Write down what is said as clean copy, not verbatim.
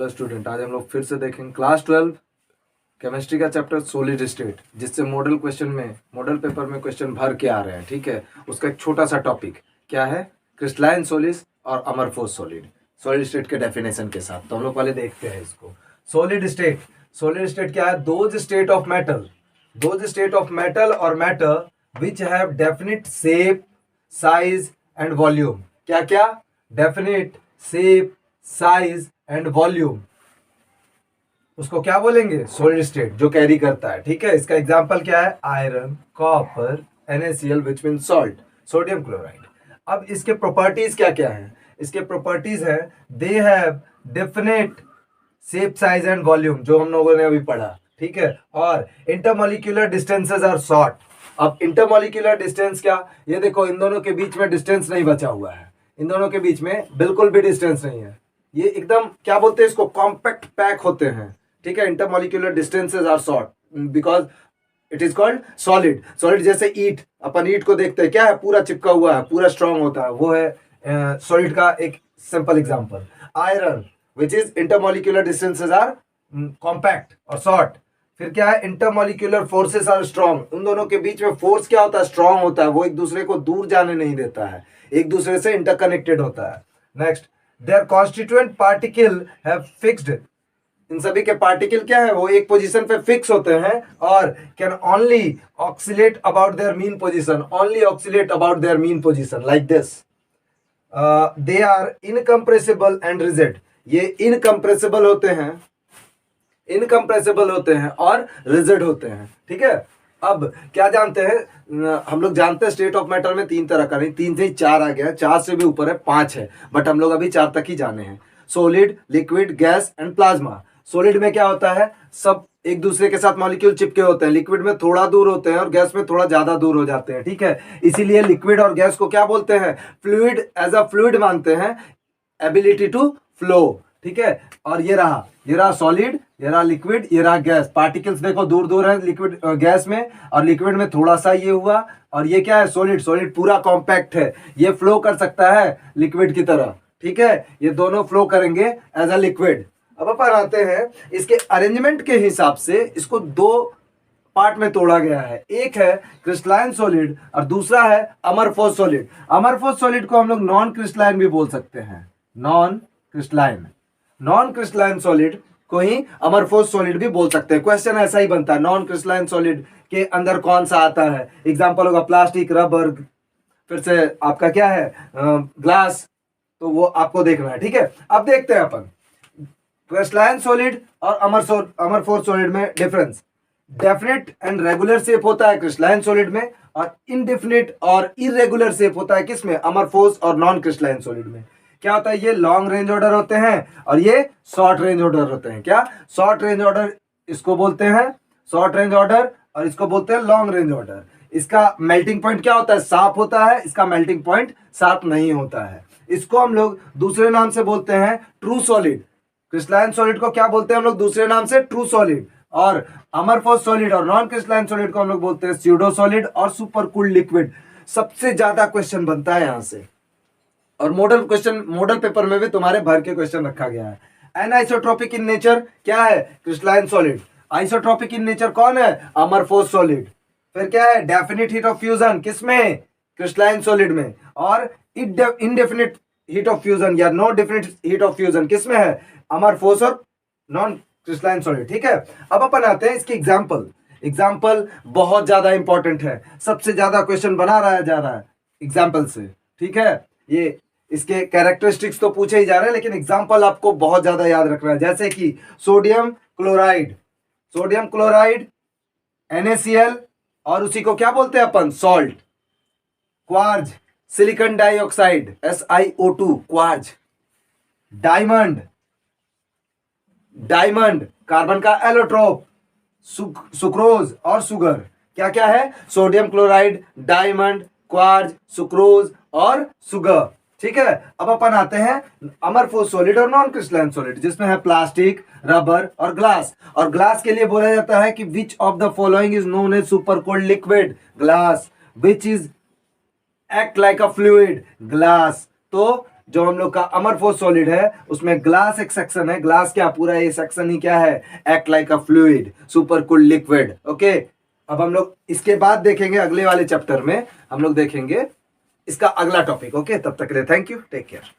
Hello student, आज हम लोग फिर से देखेंगे क्लास 12 केमिस्ट्री का चैप्टर सॉलिड स्टेट, जिससे मॉडल पेपर में क्वेश्चन भर के आ रहे हैं। ठीक है, उसका एक छोटा सा टॉपिक क्या है, क्रिस्टलाइन सॉलिड्स और अमरफोस सॉलिड स्टेट के डेफिनेशन के साथ। तो हम लोग पहले देखते हैं इसको। सॉलिड स्टेट क्या है? दोज स्टेट ऑफ मेटल और matter which have definite shape, size and volume. क्या क्या? Definite shape, size and volume, उसको क्या बोलेंगे? सॉलिड स्टेट, जो कैरी करता है। ठीक है, इसका एग्जांपल क्या है? Iron, copper, NaCl which mean salt, sodium chloride. अब इसके प्रॉपर्टीज क्या क्या है? इसके प्रॉपर्टीज है they have definite shape, size and volume, जो हम लोगों ने अभी पढ़ा। ठीक है, और इंटरमोलिक्यूलर डिस्टेंसेस आर शॉर्ट। अब इंटरमोलिक्यूलर डिस्टेंस क्या? ये देखो, इन दोनों के बीच में डिस्टेंस नहीं बचा हुआ है, इन दोनों के बीच में बिल्कुल भी डिस्टेंस नहीं है। ये एकदम क्या बोलते हैं इसको? कॉम्पैक्ट पैक होते हैं। ठीक है, intermolecular distances are short because it is called solid. जैसे ईट, अपन ईट को देखते हैं, क्या है? पूरा चिपका हुआ है, पूरा स्ट्रांग होता है, वो है सॉलिड का एक simple example. Iron which is intermolecular distances are compact और शॉर्ट। फिर क्या है? Intermolecular forces are strong. उन दोनों के बीच में फोर्स क्या होता है? स्ट्रांग होता है, वो एक दूसरे को दूर जाने नहीं देता है, एक दूसरे से इंटरकनेक्टेड होता है। Next, their constituent particle have fixed. इन सभी के पार्टिकल क्या है? वो एक पोजीशन पे फिक्स होते हैं और can only oscillate about their mean position, like this. They are incompressible and rigid. ये इनकम्प्रेसिबल होते हैं और रिजिड होते हैं। ठीक है, अब क्या जानते हैं हम लोग? जानते हैं स्टेट ऑफ मैटर में तीन तरह का, नहीं, तीन से ही चार आ गया, चार से भी ऊपर है, पांच है, बट हम लोग अभी चार तक ही जाने हैं। Solid, liquid, gas and plasma. Solid में क्या होता है? सब एक दूसरे के साथ मॉलिक्यूल चिपके होते हैं। लिक्विड में थोड़ा दूर होते हैं और गैस में थोड़ा ज्यादा दूर हो जाते हैं। ठीक है, इसीलिए लिक्विड और गैस को क्या बोलते हैं? फ्लूइड, एज अ फ्लूइड मानते हैं, एबिलिटी टू फ्लो। ठीक है, और ये रहा सॉलिड, ये रहा लिक्विड, ये रहा गैस। पार्टिकल्स देखो दूर दूर है लिक्विड गैस में, और लिक्विड में थोड़ा सा ये हुआ, और ये क्या है? सॉलिड पूरा कॉम्पैक्ट है, ये फ्लो कर सकता है लिक्विड की तरह। ठीक है, ये दोनों फ्लो करेंगे एज अ लिक्विड। अब अपन आते हैं इसके अरेंजमेंट के हिसाब से, इसको दो पार्ट में तोड़ा गया है। एक है क्रिस्टलाइन सॉलिड और दूसरा है अमरफोस सॉलिड। अमरफोस सॉलिड को हम लोग नॉन क्रिस्टलाइन भी बोल सकते हैं, नॉन क्रिस्टलाइन सॉलिड को ही अमरफोस सॉलिड भी बोल सकते हैं। क्वेश्चन ऐसा ही बनता है, नॉन क्रिस्टलाइन सॉलिड के अंदर कौन सा आता है? एग्जांपल होगा प्लास्टिक, रबर, फिर से आपका क्या है, ग्लास, तो वो आपको देखना है। ठीक है, अब देखते हैं अपन क्रिस्टलाइन सॉलिड और अमरफोस सॉलिड में difference. Definite and regular shape होता है क्रिस्टलाइन सॉलिड में, और इनडेफिनेट और इरेगुलर शेप होता है किसमें? अमरफोस और नॉन क्रिस्टलाइन सॉलिड में। क्या होता है? ये लॉन्ग रेंज ऑर्डर होते हैं और ये शॉर्ट रेंज ऑर्डर होते हैं। क्या? शॉर्ट रेंज ऑर्डर इसको बोलते हैं शॉर्ट रेंज ऑर्डर, और इसको बोलते हैं लॉन्ग रेंज ऑर्डर। इसका मेल्टिंग पॉइंट क्या होता है? शार्प होता है, इसका मेल्टिंग पॉइंट शार्प नहीं होता है। इसको हम लोग दूसरे नाम से बोलते हैं ट्रू सॉलिड। क्रिस्टलाइन सॉलिड को क्या बोलते हैं हम लोग दूसरे नाम से? True solid. और अमरफोस सॉलिड और नॉन क्रिस्टलाइन सॉलिड को हम लोग बोलते हैं स्यूडो सॉलिड और सुपर कूल्ड लिक्विड। सबसे ज्यादा क्वेश्चन बनता है यहां से, और मॉडल पेपर में भी तुम्हारे भर के क्वेश्चन रखा गया है। एनआइसोट्रोपिक इन नेचर क्या है? Crystalline solid. Isotropic in nature कौन है? Amorphous solid. फिर क्या है? डेफिनिट हीट ऑफ फ्यूजन किसमें? क्रिस्टलाइन सॉलिड में। और इनडेफिनिट हीट ऑफ फ्यूजन या no definite heat of fusion किसमें है? अमरफोस और नॉन क्रिस्टलाइन सॉलिड। ठीक है, अब अपन आते हैं इसके एग्जाम्पल बहुत ज्यादा इंपॉर्टेंट है, सबसे ज्यादा क्वेश्चन बना रहा जा रहा है एग्जाम्पल से। ठीक है, ये इसके कैरेक्टरिस्टिक्स तो पूछे ही जा रहे हैं, लेकिन एग्जाम्पल आपको बहुत ज्यादा याद रखना है। जैसे कि सोडियम क्लोराइड, NaCl, और उसी को क्या बोलते हैं अपन? Salt. Quartz, silicon dioxide, SiO2, quartz. Diamond, carbon का एलोट्रोप, सुक्रोज और सुगर। क्या क्या है? Sodium chloride, diamond, quartz, sucrose और सुगर। ठीक है, अब अपन आते हैं अमरफोस सॉलिड और नॉन क्रिस्टलाइन सॉलिड, जिसमें है प्लास्टिक, रबर और ग्लास। और ग्लास के लिए बोला जाता है कि which of the following is known as super cold liquid? Glass. Which is act like a fluid? Glass. तो जो हम लोग का अमरफोर्स सॉलिड है उसमें ग्लास एक सेक्शन है, ग्लास क्या पूरा ये सेक्शन ही क्या है, एक्ट लाइक अ fluid, super cool liquid. Okay, अब हम लोग इसके बाद देखेंगे अगले वाले चैप्टर में हम लोग देखेंगे इसका अगला टॉपिक। ओके, तब तक के लिए थैंक यू, टेक केयर।